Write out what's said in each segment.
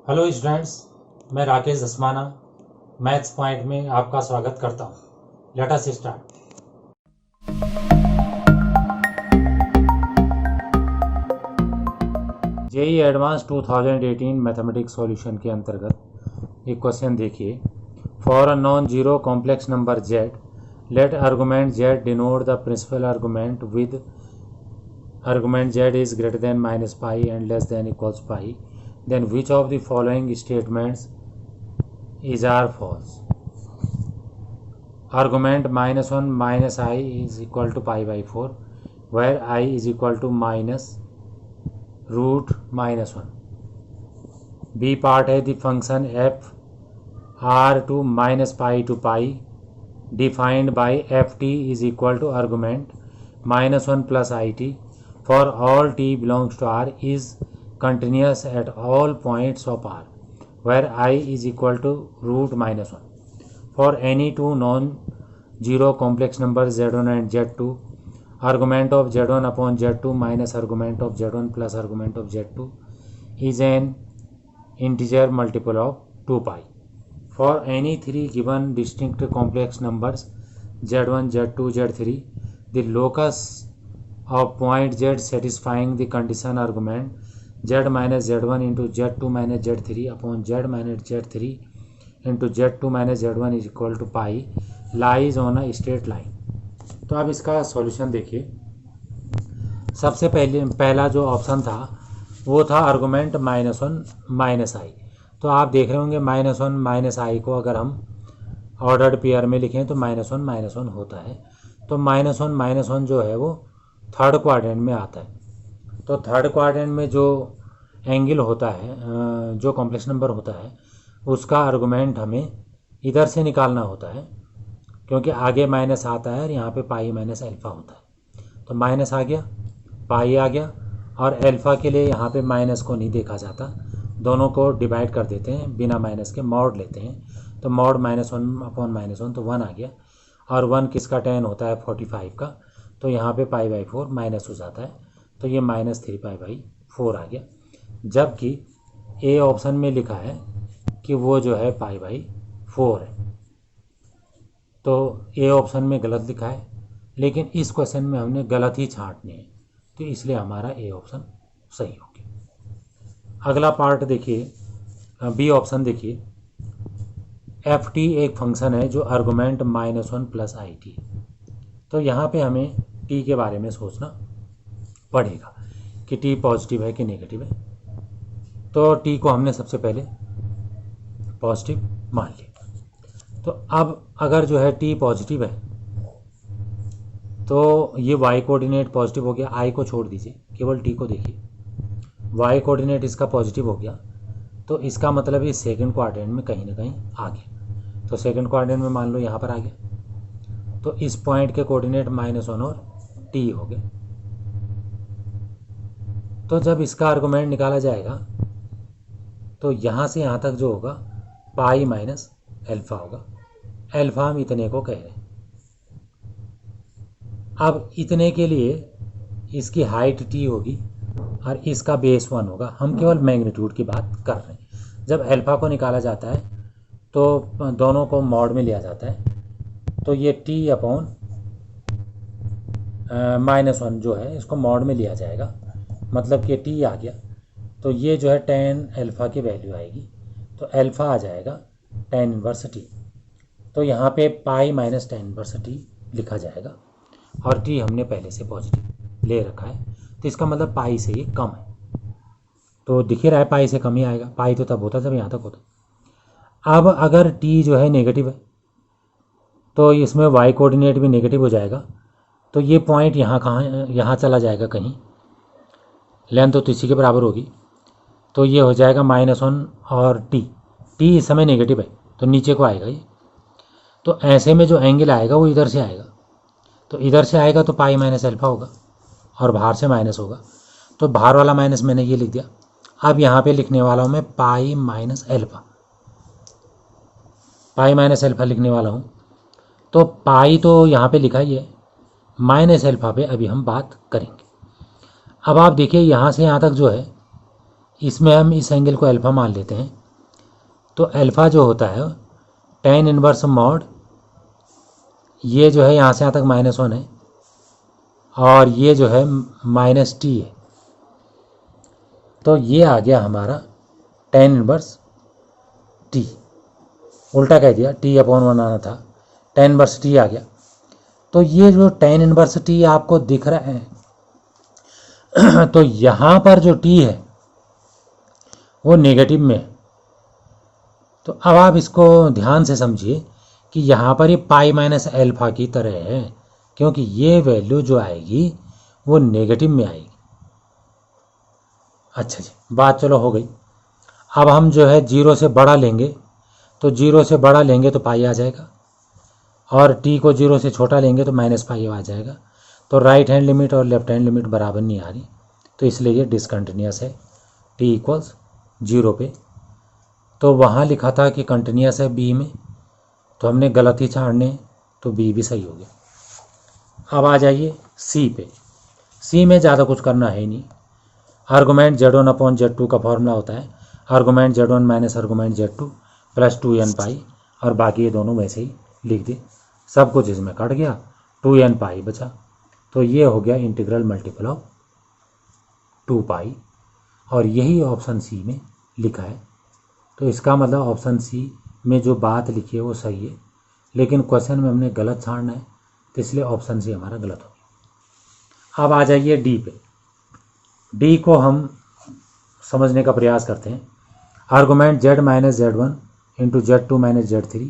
Hello students, मैं Rakesh Dhasmana maths point में आपका स्वागत करता हूँ। Let us start. JEE advance 2018 mathematics solution के अंतर्गत एक क्वेश्चन देखिए। For a non zero complex number z, let argument z denote the principal argument with argument z is greater than minus pi and less than equals pi, then which of the following statements is are false? Argument minus 1 minus I is equal to pi by 4, where I is equal to minus root minus 1. B part है the function f r to minus pi to pi defined by ft is equal to argument minus 1 plus it for all t belongs to R is continuous at all points of R, where I is equal to root minus 1. For any two non-zero complex numbers z1 and z2, argument of z1 upon z2 minus argument of z1 plus argument of z2 is an integer multiple of 2 pi. For any three given distinct complex numbers z1, z2, z3, the locus of point z satisfying the condition argument z minus z1 into z2 minus z3 upon z minus z3 into z2 minus z1 is equal to pi lies on a straight line. तो अब इसका solution देखिए। सबसे पहला जो option था वो था आर्गुमेंट माइनस 1 माइनस आई। तो आप देख रहे होंगे माइनस 1 माइनस आई को अगर हम ऑर्डर्ड पेयर में लिखें तो माइनस 1 होता है। तो माइनस वन जो है वो थर्ड क्वाड्रेंट में आता है। तो थर्ड क्वाड्रेंट में जो एंगल होता है, जो कॉम्प्लेक्स नंबर होता है, उसका आर्गुमेंट हमें इधर से निकालना होता है, क्योंकि आगे माइनस आता है और यहाँ पे पाई माइनस अल्फ़ा होता है। तो माइनस आ गया, पाई आ गया, और अल्फ़ा के लिए यहाँ पे माइनस को नहीं देखा जाता, दोनों को डिवाइड कर देते हैं, बिना माइनस के मॉड लेते हैं। तो मॉड माइनस 1 अपॉन माइनस 1 तो 1 आ गया, और 1 किसका टेन होता है 45 का, तो यहाँ पे पाई बाई 4 माइनस हो जाता है। तो ये माइनस 3 पाई बाई 4 आ गया, जबकि ए ऑप्शन में लिखा है कि वो जो है पाई बाई 4 है। तो ए ऑप्शन में गलत लिखा है, लेकिन इस क्वेश्चन में हमने गलत ही छांटने हैं, तो इसलिए हमारा ए ऑप्शन सही हो गया। अगला पार्ट देखिए, बी ऑप्शन देखिए। एफ टी एक फंक्शन है जो argument minus 1 plus I T. तो यहाँ पे हमें टी के बारे में सोचना पड़ेगा कि टी पॉजिटिव है कि नेगेटिव है। तो टी को हमने सबसे पहले पॉजिटिव मान लिया। तो अब अगर जो है टी पॉजिटिव है तो ये वाई कोऑर्डिनेट पॉजिटिव हो गया। आई को छोड़ दीजिए, केवल टी को देखिए। वाई कोऑर्डिनेट इसका पॉजिटिव हो गया, तो इसका मतलब ये सेकंड क्वाड्रेंट में कहीं ना कहीं आ गया। तो सेकंड क्वाड्रेंट में मान लो यहाँ पर आ गया, तो इस पॉइंट के कोऑर्डिनेट माइनस 1 और टी हो गए। तो जब इसका आर्गुमेंट निकाला जाएगा तो यहाँ से यहाँ तक जो होगा पाई माइनस अल्फ़ा होगा। अल्फ़ा हम इतने को कह रहे हैं। अब इतने के लिए इसकी हाइट टी होगी और इसका बेस 1 होगा। हम केवल मैग्नीट्यूड की बात कर रहे हैं। जब अल्फ़ा को निकाला जाता है तो दोनों को मॉड में लिया जाता है, तो ये टी अपॉन माइनस 1 जो है इसको मॉड में लिया जाएगा, मतलब कि टी आ गया। तो ये जो है टेन अल्फ़ा की वैल्यू आएगी, तो अल्फ़ा आ जाएगा टेन इनवर्स टी। तो यहाँ पे pi minus tan inverse T लिखा जाएगा, और टी हमने पहले से पॉजिटिव ले रखा है, तो इसका मतलब पाई से ये कम है। तो दिख ही रहा है पाई से कम ही आएगा। पाई तो तब होता जब यहाँ तक होता। अब अगर टी जो है नेगेटिव है तो इसमें वाई कोऑर्डिनेट भी नेगेटिव हो जाएगा। तो ये पॉइंट यहाँ कहाँ, यहाँ चला जाएगा कहीं, लेंथ तो इसी के बराबर होगी। तो ये हो जाएगा माइनस 1 और टी इस समय नेगेटिव है तो नीचे को आएगा ये। तो ऐसे में जो एंगल आएगा वो इधर से आएगा, तो इधर से आएगा तो पाई माइनस अल्फ़ा होगा और बाहर से माइनस होगा। तो बाहर वाला माइनस मैंने ये लिख दिया। अब यहाँ पे लिखने वाला हूँ मैं pi minus alpha, pi minus alpha लिखने वाला हूँ। तो पाई तो यहाँ पे लिखा ही है, माइनस अल्फ़ा पे अभी हम बात करेंगे। अब आप देखिए यहाँ से यहाँ तक जो है इसमें हम इस एंगल को अल्फ़ा मान लेते हैं। तो अल्फ़ा जो होता है tan इनवर्स मॉड, ये जो है यहाँ से यहाँ तक -1 है और ये जो है -t है। तो ये आ गया हमारा tan इनवर्स t, उल्टा कह दिया, t/1 आना था, tan इनवर्स t आ गया। तो ये जो tan इनवर्स t आपको दिख रहा है तो यहाँ पर जो t है वो नेगेटिव में है। तो अब आप इसको ध्यान से समझिए कि यहाँ पर ये पाई माइनस अल्फ़ा की तरह है, क्योंकि ये वैल्यू जो आएगी वो नेगेटिव में आएगी। अच्छा जी, बात चलो हो गई। अब हम जो है 0 से बड़ा लेंगे, तो 0 से बड़ा लेंगे तो पाई आ जाएगा, और t को 0 से छोटा लेंगे तो -पाई आ जाएगा। तो राइट हैंड लिमिट और लेफ्ट हैंड लिमिट बराबर नहीं आ रही, तो इसलिए ये डिसकंटिन्यूस है t इक्वल्स 0 पे। तो वहाँ लिखा था कि कंटिन्यूस है b में, तो हमने गलत ही छाड़ने, तो b भी सही हो गया। अब आ जाइए c पे। c में ज़्यादा कुछ करना है ही नहीं। आर्गूमेंट Z1/Z2 का फॉर्मूला होता है argument Z1 minus argument Z2 plus 2n पाई, और बाकी ये दोनों वैसे ही लिख दिए। सब कुछ इसमें कट गया, 2n पाई बचा। तो ये हो गया इंटीग्रल मल्टीपल ऑफ 2 पाई, और यही ऑप्शन सी में लिखा है। तो इसका मतलब ऑप्शन सी में जो बात लिखी है वो सही है, लेकिन क्वेश्चन में हमने गलत छाड़ना है, तो इसलिए ऑप्शन सी हमारा गलत हो गया। अब आ जाइए डी पे। डी को हम समझने का प्रयास करते हैं। Argument Z minus Z1 into Z2 minus Z3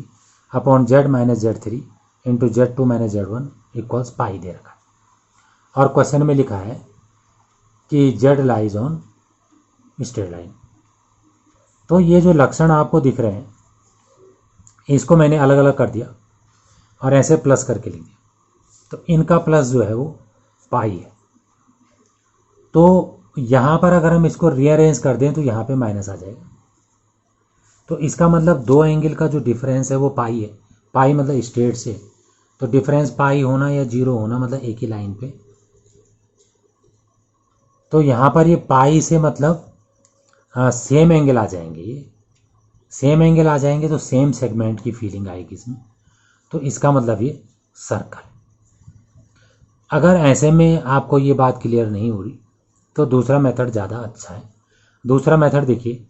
upon Z minus Z3 into Z2 minus Z1 equals pi दे रखा है, और क्वेश्चन में लिखा है कि Z lies on straight line. तो ये जो लक्षण आपको दिख रहे हैं इसको मैंने अलग अलग कर दिया और ऐसे प्लस करके लिख दिया। तो इनका प्लस जो है वो पाई है। तो यहाँ पर अगर हम इसको रीअरेंज कर दें तो यहाँ पे माइनस आ जाएगा। तो इसका मतलब दो एंगल का जो डिफरेंस है वो पाई है। पाई मतलब स्ट्रेट से, तो डिफरेंस पाई होना या 0 होना मतलब एक ही लाइन पे। तो यहाँ पर ये पाई से मतलब सेम एंगल आ जाएंगे, ये सेम एंगल आ जाएंगे, तो सेम सेगमेंट की फीलिंग आएगी इसमें। तो इसका मतलब ये सर्कल। अगर ऐसे में आपको ये बात क्लियर नहीं हो रही तो दूसरा मेथड ज़्यादा अच्छा है। दूसरा मेथड देखिए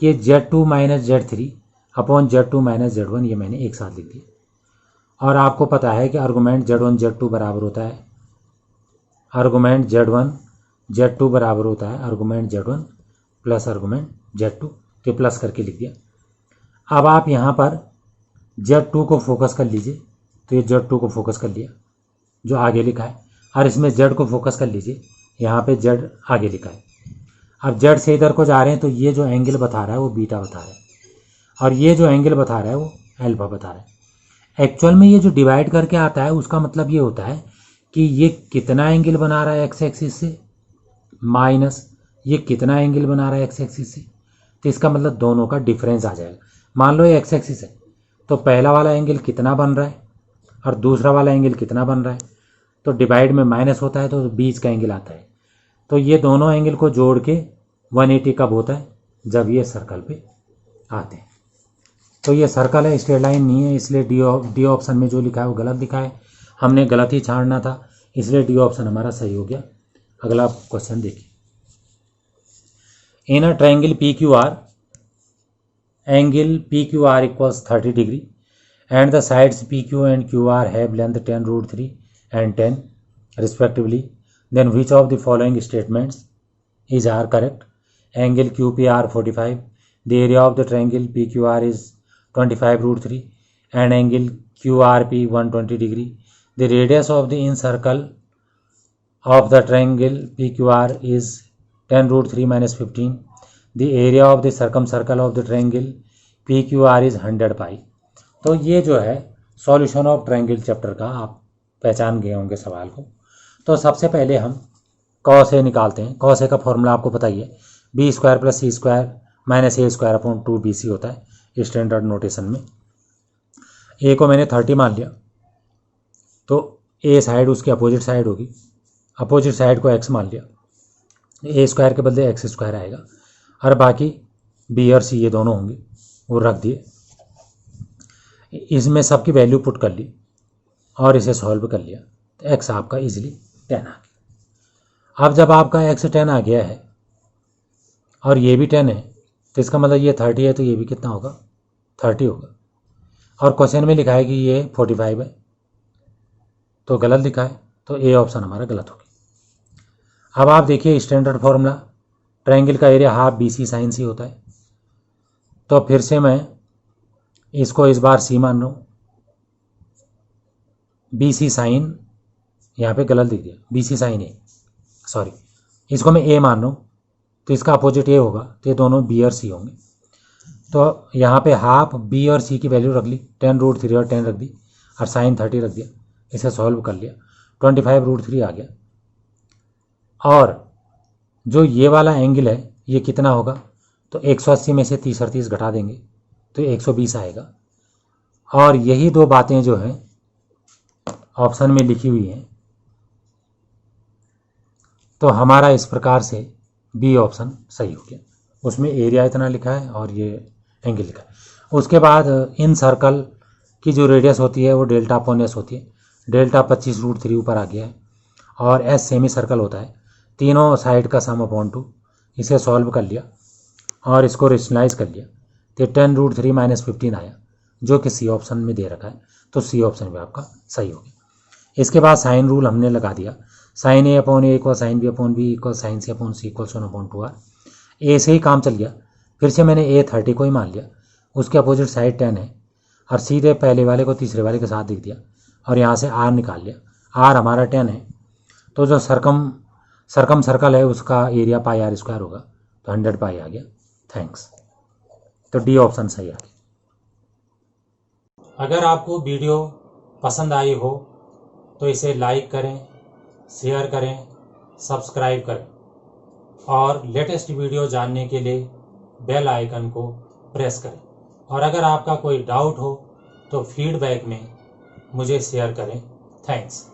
कि Z2 minus Z3 upon Z2 minus Z1, ये मैंने एक साथ लिख दिया। और आपको पता है कि आर्गूमेंट Z1 Z2 बराबर होता है आर्गूमेंट Z1 Z2 बराबर होता है argument Z1 plus argument Z2, तो प्लस करके लिख दिया। अब आप यहाँ पर Z2 को फोकस कर लीजिए, तो ये Z2 को फोकस कर लिया जो आगे लिखा है, और इसमें Z को फोकस कर लीजिए, यहाँ पे Z आगे लिखा है। अब Z से इधर को जा रहे हैं तो ये जो एंगल बता रहा है वो बीटा बता रहा है, और ये जो एंगल बता रहा है वो अल्फा बता रहा है। एक्चुअल में ये जो डिवाइड करके आता है उसका मतलब ये होता है कि ये कितना एंगल बना रहा है एक्स एक्सिस से, माइनस ये कितना एंगल बना रहा है एक्स एक्सिस से। तो इसका मतलब दोनों का डिफरेंस आ जाएगा। मान लो ये एक्स एक्सिस है, तो पहला वाला एंगल कितना बन रहा है और दूसरा वाला एंगल कितना बन रहा है, तो डिवाइड में माइनस होता है तो बीच का एंगल आता है। तो ये दोनों एंगल को जोड़ के 180 कब होता है, जब ये सर्कल पे आते हैं। तो ये सर्कल है, स्ट्रेट लाइन नहीं है, इसलिए डी ऑप्शन में जो लिखा है वो गलत लिखा है। हमने गलत ही छाड़ना था, इसलिए डी ऑप्शन हमारा सही हो गया। अगला क्वेश्चन देखिए। In a triangle PQR, angle PQR equals 30 degree and the sides PQ and QR have length 10√3 and 10 respectively, then which of the following statements are correct? Angle QPR 45, the area of the triangle PQR is 25√3 and angle QRP 120 degree. The radius of the incircle of the triangle PQR is 10√3 minus 15. The area of the circumcircle of the triangle PQR is 100 pi. तो ये जो है solution of triangle chapter का आप पहचान गए होंगे सवाल को। तो सबसे पहले हम कॉस ए निकालते हैं। कॉस ए का फॉर्मूला आपको बताइए, B² plus C² minus A² upon 2BC होता है स्टैंडर्ड नोटेशन में। ए को मैंने 30 मान लिया, तो ए साइड उसकी अपोजिट साइड होगी, अपोजिट साइड को x मान लिया, A² के बदले x² आएगा, और बाकी बी और सी ये दोनों होंगे वो रख दिए। इसमें सबकी वैल्यू पुट कर ली और इसे सॉल्व कर लिया तो एक्स आपका इजीली 10 आ गया। अब जब आपका एक्स 10 आ गया है और ये भी 10 है तो इसका मतलब ये 30 है तो ये भी कितना होगा 30 होगा। और क्वेश्चन में लिखा है कि ये 45 है तो गलत लिखा है, तो ए ऑप्शन हमारा गलत हो गया। अब आप देखिए स्टैंडर्ड फॉर्मूला, ट्रायंगल का area half B C sine C होता है। तो फिर से मैं इसको इस बार सी मान रहा हूँ, बी सी साइन, यहाँ पे गलत लिख दिया, बी सी साइन ए, सॉरी, इसको मैं ए मान रहा हूँ तो इसका अपोजिट ए होगा तो ये दोनों बी और सी होंगे। तो यहाँ पे हाफ बी और सी की वैल्यू रख ली, 10√3 और 10 रख दी और साइन 30 रख दिया, इसे सॉल्व कर लिया, 25√3 आ गया। और जो ये वाला एंगल है ये कितना होगा, तो 180 में से 30 और 30 घटा देंगे तो 120 आएगा। और यही दो बातें जो हैं ऑप्शन में लिखी हुई हैं, तो हमारा इस प्रकार से बी ऑप्शन सही हो गया। उसमें एरिया इतना लिखा है और ये एंगल लिखा है। उसके बाद इन सर्कल की जो रेडियस होती है वो डेल्टा अपॉन एस होती है। डेल्टा 25√3 ऊपर आ गया है और एस सेमी सर्कल होता है, तीनों साइड का सम अपॉन 2। इसे सॉल्व कर लिया और इसको रेशनलाइज कर लिया तो 10√3 - 15 आया जो कि सी ऑप्शन में दे रखा है, तो सी ऑप्शन भी आपका सही हो गया। इसके बाद साइन रूल हमने लगा दिया, sine A upon A equal sine B upon B equal sine C upon C equal 1/2r। A से ही काम चल गया, फिर से मैंने ए 30 को ही मान लिया, उसके अपोजिट साइड 10 है और सीधे पहले वाले को तीसरे वाले के साथ लिख दिया और यहाँ से आर निकाल लिया। आर हमारा 10 है तो जो सर्कम सर्कल है उसका एरिया पाई r स्क्वायर होगा तो 100 पाई आ गया। थैंक्स। तो डी ऑप्शन सही आ गया। अगर आपको वीडियो पसंद आई हो तो इसे लाइक करें, शेयर करें, सब्सक्राइब करें और लेटेस्ट वीडियो जानने के लिए बेल आइकन को प्रेस करें। और अगर आपका कोई डाउट हो तो फीडबैक में मुझे शेयर करें। थैंक्स।